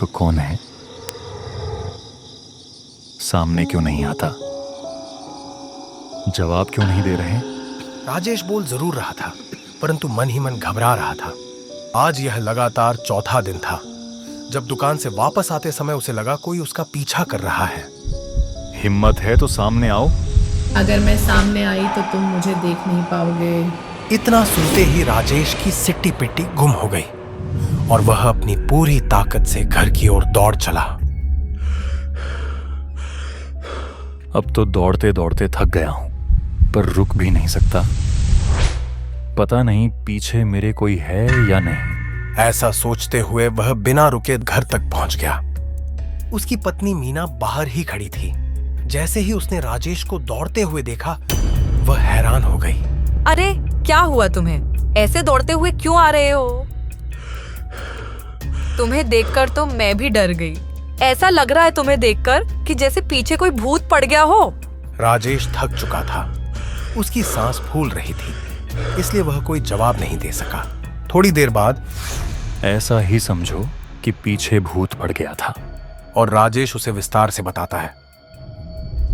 दुख कौन है? सामने क्यों नहीं आता? जवाब क्यों नहीं दे रहे? राजेश बोल जरूर रहा था, परंतु मन ही मन घबरा रहा था। आज यह लगातार चौथा दिन था जब दुकान से वापस आते समय उसे लगा कोई उसका पीछा कर रहा है। हिम्मत है तो सामने आओ। अगर मैं सामने आई तो तुम मुझे देख नहीं पाओगे। इतना सुनते ही राजेश की सिट्टी पिट्टी गुम हो गई और वह अपनी पूरी ताकत से घर की ओर दौड़ चला। अब तो दौड़ते दौड़ते थक गया हूं, पर रुक भी नहीं सकता। पता नहीं पीछे मेरे कोई है या नहीं। ऐसा सोचते हुए वह बिना रुके घर तक पहुंच गया। उसकी पत्नी मीना बाहर ही खड़ी थी। जैसे ही उसने राजेश को दौड़ते हुए देखा, वह हैरान हो गई। अरे क्या हुआ तुम्हें? ऐसे दौड़ते हुए क्यों आ रहे हो? तुम्हें देखकर तो मैं भी डर गई। ऐसा लग रहा है तुम्हें देखकर कि जैसे पीछे कोई भूत पड़ गया हो। राजेश थक चुका था, उसकी सांस फूल रही थी, इसलिए वह कोई जवाब नहीं दे सका। थोड़ी देर बाद ऐसा ही समझो कि पीछे भूत पड़ गया था। और राजेश उसे विस्तार से बताता है।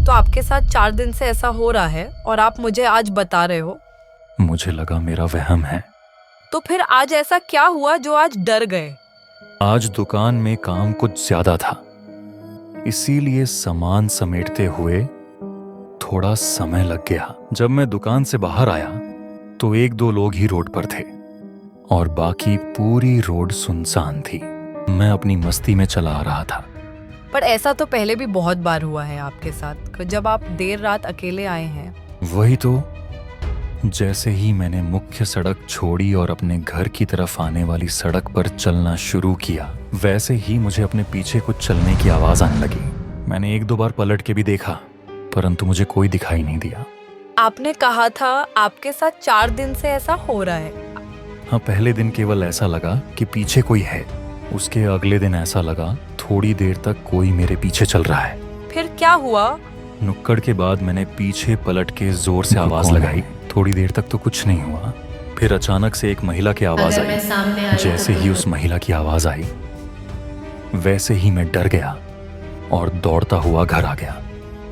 तो आपके साथ 4 दिन से ऐसा हो रहा है और आप मुझे आज बता रहे हो? मुझे लगा मेरा वहम है। तो फिर आज ऐसा क्या हुआ जो आज डर गए? आज दुकान में काम कुछ ज्यादा था, इसीलिए सामान समेटते हुए थोड़ा समय लग गया। जब मैं दुकान से बाहर आया तो 1-2 लोग ही रोड पर थे और बाकी पूरी रोड सुनसान थी। मैं अपनी मस्ती में चला आ रहा था। पर ऐसा तो पहले भी बहुत बार हुआ है आपके साथ, जब आप देर रात अकेले आए हैं। वही तो, जैसे ही मैंने मुख्य सड़क छोड़ी और अपने घर की तरफ आने वाली सड़क पर चलना शुरू किया, वैसे ही मुझे अपने पीछे कुछ चलने की आवाज आने लगी। मैंने 1-2 बार पलट के भी देखा, परंतु मुझे कोई दिखाई नहीं दिया। आपने कहा था आपके साथ 4 दिन से ऐसा हो रहा है। हाँ, पहले दिन केवल ऐसा लगा कि पीछे कोई है। उसके अगले दिन ऐसा लगा थोड़ी देर तक कोई मेरे पीछे चल रहा है। फिर क्या हुआ? नुक्कड़ के बाद मैंने पीछे पलट के जोर से आवाज लगाई। थोड़ी देर तक तो कुछ नहीं हुआ, फिर अचानक से एक महिला की आवाज आई। जैसे ही उस महिला की आवाज आई, वैसे ही मैं डर गया और दौड़ता हुआ घर आ गया।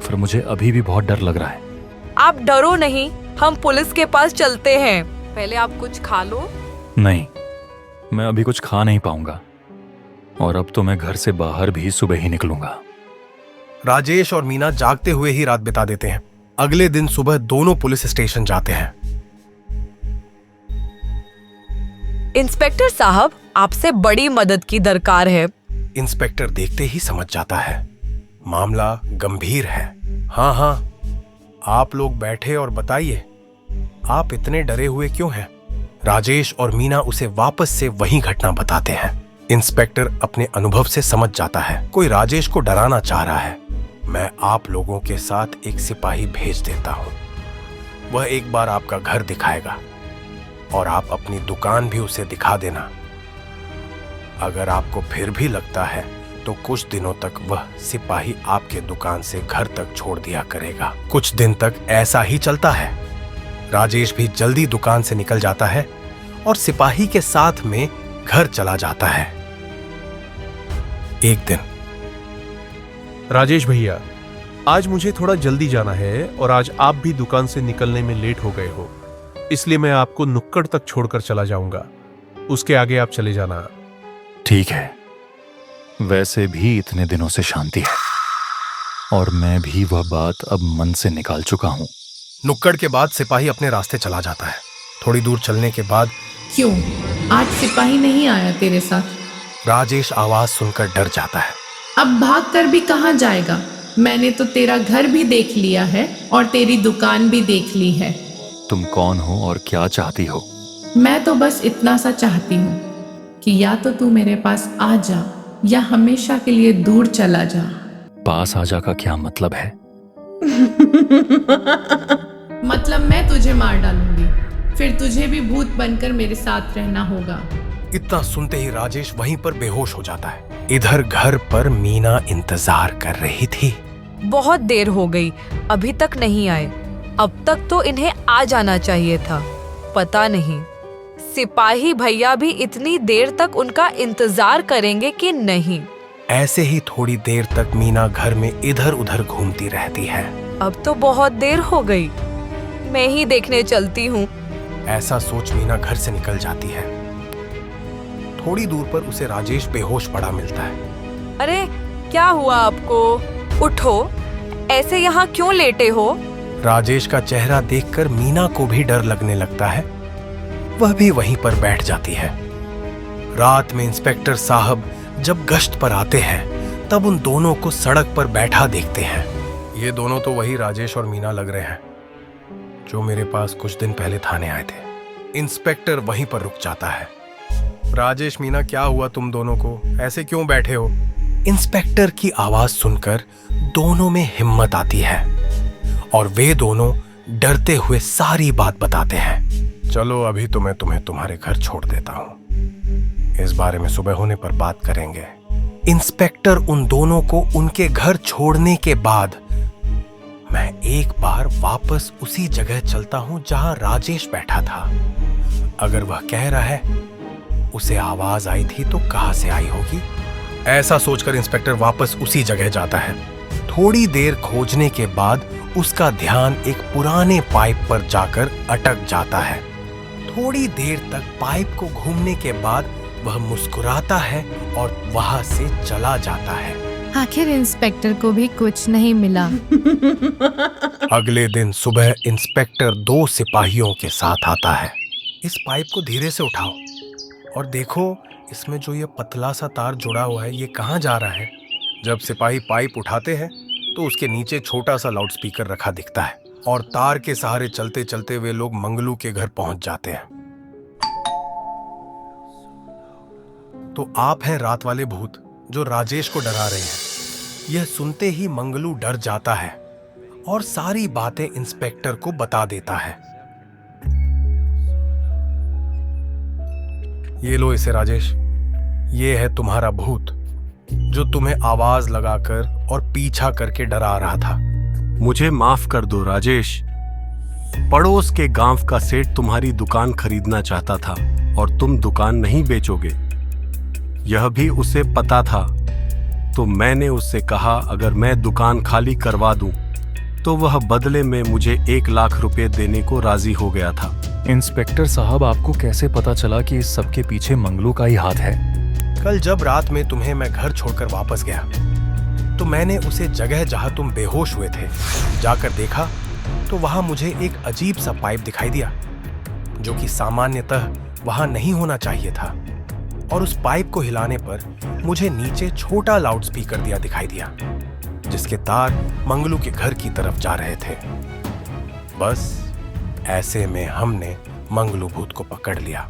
फिर मुझे अभी भी बहुत डर लग रहा है। आप डरो नहीं, हम पुलिस के पास चलते हैं। पहले आप कुछ खा लो। नहीं, मैं अभी कुछ खा नहीं पाऊंगा और अब तो मैं घर से बाहर भी सुबह ही निकलूंगा। राजेश और मीना जागते हुए ही रात बिता देते हैं। अगले दिन सुबह दोनों पुलिस स्टेशन जाते हैं। इंस्पेक्टर साहब, आपसे बड़ी मदद की दरकार है। इंस्पेक्टर देखते ही समझ जाता है मामला गंभीर है। हाँ, आप लोग बैठे और बताइए, आप इतने डरे हुए क्यों हैं? राजेश और मीना उसे वापस से वही घटना बताते हैं। इंस्पेक्टर अपने अनुभव से समझ जाता है कोई राजेश को डराना चाह रहा है। मैं आप लोगों के साथ एक सिपाही भेज देता हूं। वह एक बार आपका घर दिखाएगा और आप अपनी दुकान भी उसे दिखा देना। अगर आपको फिर भी लगता है तो कुछ दिनों तक वह सिपाही आपके दुकान से घर तक छोड़ दिया करेगा। कुछ दिन तक ऐसा ही चलता है। राजेश भी जल्दी दुकान से निकल जाता है और सिपाही के साथ में घर चला जाता है। एक दिन, राजेश भैया, आज मुझे थोड़ा जल्दी जाना है और आज आप भी दुकान से निकलने में लेट हो गए हो, इसलिए मैं आपको नुक्कड़ तक छोड़कर चला जाऊंगा। उसके आगे आप चले जाना। ठीक है, वैसे भी इतने दिनों से शांति है और मैं भी वह बात अब मन से निकाल चुका हूं। नुक्कड़ के बाद सिपाही अपने रास्ते चला जाता है। थोड़ी दूर चलने के बाद, क्यों आज सिपाही नहीं आया तेरे साथ? राजेश आवाज सुनकर डर जाता है। अब भाग कर भी कहाँ जाएगा? मैंने तो तेरा घर भी देख लिया है और तेरी दुकान भी देख ली है। तुम कौन हो और क्या चाहती हो? मैं तो बस इतना सा चाहती हूँ कि या तो तू मेरे पास आ जा या हमेशा के लिए दूर चला जा। पास आ जा का क्या मतलब है? मतलब मैं तुझे मार डालूंगी, फिर तुझे भी भूत बनकर मेरे साथ रहना होगा। इतना सुनते ही राजेश वहीं पर बेहोश हो जाता है। इधर घर पर मीना इंतजार कर रही थी। बहुत देर हो गई, अभी तक नहीं आए। अब तक तो इन्हें आ जाना चाहिए था। पता नहीं सिपाही भैया भी इतनी देर तक उनका इंतजार करेंगे कि नहीं। ऐसे ही थोड़ी देर तक मीना घर में इधर उधर घूमती रहती है। अब तो बहुत देर हो गई, मैं ही देखने चलती हूँ। ऐसा सोच मीना घर से निकल जाती है। थोड़ी दूर पर उसे राजेश बेहोश पड़ा मिलता है। अरे क्या हुआ आपको? उठो, ऐसे यहाँ क्यों लेटे हो? राजेश का चेहरा देखकर मीना को भी डर लगने लगता है। वह भी वहीं पर बैठ जाती है। रात में इंस्पेक्टर साहब जब गश्त पर आते हैं तब उन दोनों को सड़क पर बैठा देखते हैं। ये दोनों तो वही राजेश और मीना लग रहे हैं जो मेरे पास कुछ दिन पहले थाने आए थे। इंस्पेक्टर वहीं पर रुक जाता है। राजेश, मीना, क्या हुआ तुम दोनों को? ऐसे क्यों बैठे हो? इंस्पेक्टर की आवाज सुनकर दोनों में हिम्मत आती है और वे दोनों डरते हुए सारी बात बताते हैं। चलो अभी तो मैं तुम्हें तुम्हारे घर छोड़ देता हूं, इस बारे में सुबह होने पर बात करेंगे। इंस्पेक्टर उन दोनों को उनके घर छोड़ने के बाद मैं एक बार वापस उसी जगह चलता हूं जहां राजेश बैठा था। अगर वह कह रहा है उसे आवाज आई थी तो कहां से आई होगी? ऐसा सोचकर इंस्पेक्टर वापस उसी जगह जाता है। थोड़ी देर खोजने के बाद उसका ध्यान एक पुराने पाइप पर जाकर अटक जाता है। थोड़ी देर तक पाइप को घूमने के बाद वह मुस्कुराता है और वहां से चला जाता है। आखिर इंस्पेक्टर को भी कुछ नहीं मिला। अगले दिन सुबह इंस्पेक्टर 2 सिपाहियों के साथ आता है। इस पाइप को धीरे से उठाओ और देखो इसमें जो ये पतला सा तार जुड़ा हुआ है ये कहाँ जा रहा है? जब सिपाही पाइप उठाते हैं तो उसके नीचे छोटा सा लाउडस्पीकर रखा दिखता है और तार के सहारे चलते चलते वे लोग मंगलू के घर पहुंच जाते हैं। तो आप हैं रात वाले भूत जो राजेश को डरा रहे हैं। यह सुनते ही मंगलू डर जाता है और सारी बातें इंस्पेक्टर को बता देता है। ये लो इसे राजेश, ये है तुम्हारा भूत जो तुम्हें आवाज लगाकर और पीछा करके डरा रहा था। मुझे माफ कर दो राजेश। पड़ोस के गांव का सेठ तुम्हारी दुकान खरीदना चाहता था और तुम दुकान नहीं बेचोगे, यह भी उसे पता था। तो मैंने उससे कहा अगर मैं दुकान खाली करवा दूं तो वह बदले में मुझे 1 लाख रुपए देने को राजी हो गया था। इंस्पेक्टर साहब, आपको कैसे पता चला कि इस सब के पीछे मंगलू का ही हाथ है? कल जब रात में तुम्हें मैं घर छोड़कर वापस गया तो मैंने उसे जगह जहां तुम बेहोश हुए थे जाकर देखा तो वहां मुझे एक अजीब सा पाइप दिखाई दिया जो कि सामान्यतः वहां नहीं होना चाहिए था। और उस पाइप को हिलाने पर मुझे नीचे छोटा लाउडस्पीकर दिखाई दिया जिसके तार मंगलू के घर की तरफ जा रहे थे। बस ऐसे में हमने मंगलू भूत को पकड़ लिया।